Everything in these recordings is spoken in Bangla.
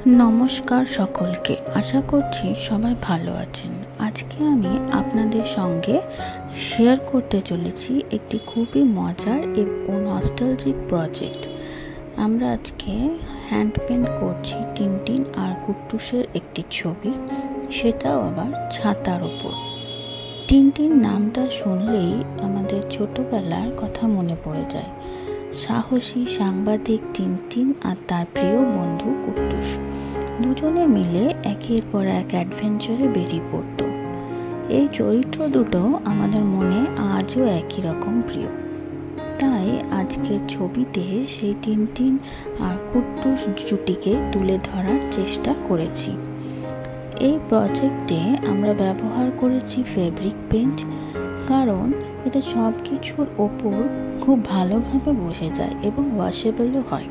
নমস্কার সকলকে, আশা করছি সবাই ভালো আছেন। আজকে আমি আপনাদের সঙ্গে শেয়ার করতে চলেছি একটি খুবই মজার এবং নস্টালজিক প্রজেক্ট। আমরা আজকে হ্যান্ড পেইন্ট করছি টিনটিন আর কুট্টুসের একটি ছবি, সেটাও আবার ছাতার ওপর। টিনটিন নামটা শুনলেই আমাদের ছোটবেলার কথা মনে পড়ে যায়। সাহসী সাংবাদিক টিনটিন আর তার প্রিয় বন্ধু কুট্টুস দুজনে মিলে একের পর এক অ্যাডভেঞ্চারে বেরিয়ে পড়ত। এই চরিত্র দুটো আমাদের মনে আজও একই রকম প্রিয়। তাই আজকের ছবিতে সেই টিনটিন আর কুট্টুস জুটিকে তুলে ধরার চেষ্টা করেছি। এই প্রজেক্টে আমরা ব্যবহার করেছি ফেব্রিক পেইন্ট, কারণ এটা সব কিছুর ওপর খুব ভালোভাবে বসে যায় এবং ওয়াশেবলও হয়।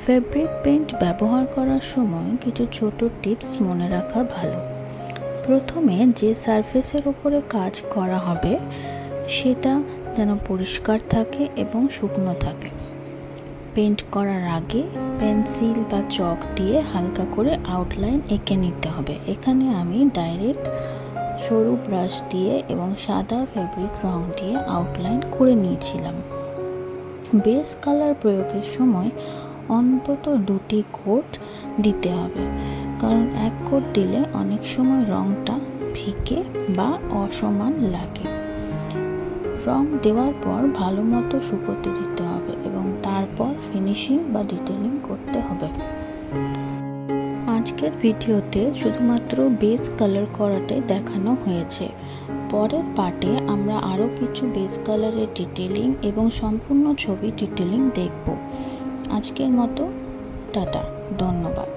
ফেব্রিক পেইন্ট ব্যবহার করার সময় কিছু ছোট টিপস মনে রাখা ভালো। প্রথমে যে সারফেসের উপরে কাজ করা হবে সেটা যেন পরিষ্কার থাকে এবং শুকনো থাকে। পেইন্ট করার আগে পেন্সিল বা চক দিয়ে হালকা করে আউটলাইন এঁকে নিতে হবে। এখানে আমি ডাইরেক্ট সরু ব্রাশ দিয়ে এবং সাদা ফেব্রিক রং দিয়ে আউটলাইন করে নিয়েছিলাম। বেস কালার প্রয়োগের সময় অন্তত 2টি কোট দিতে হবে, কারণ এক কোট দিলে অনেক সময় রংটা ফিকে বা অসমান লাগে। রং দেওয়ার পর ভালো মতো শুকোতে দিতে হবে এবং তারপর ফিনিশিং বা ডিটেলিং করতে হবে। আজকের ভিডিওতে শুধুমাত্র বেস কালার করাটাই দেখানো হয়েছে। পরের পার্টে আমরা আরও কিছু বেস কালারের ডিটেলিং এবং সম্পূর্ণ ছবি ডিটেলিং দেখব। আজকের মতো টাটা, ধন্যবাদ।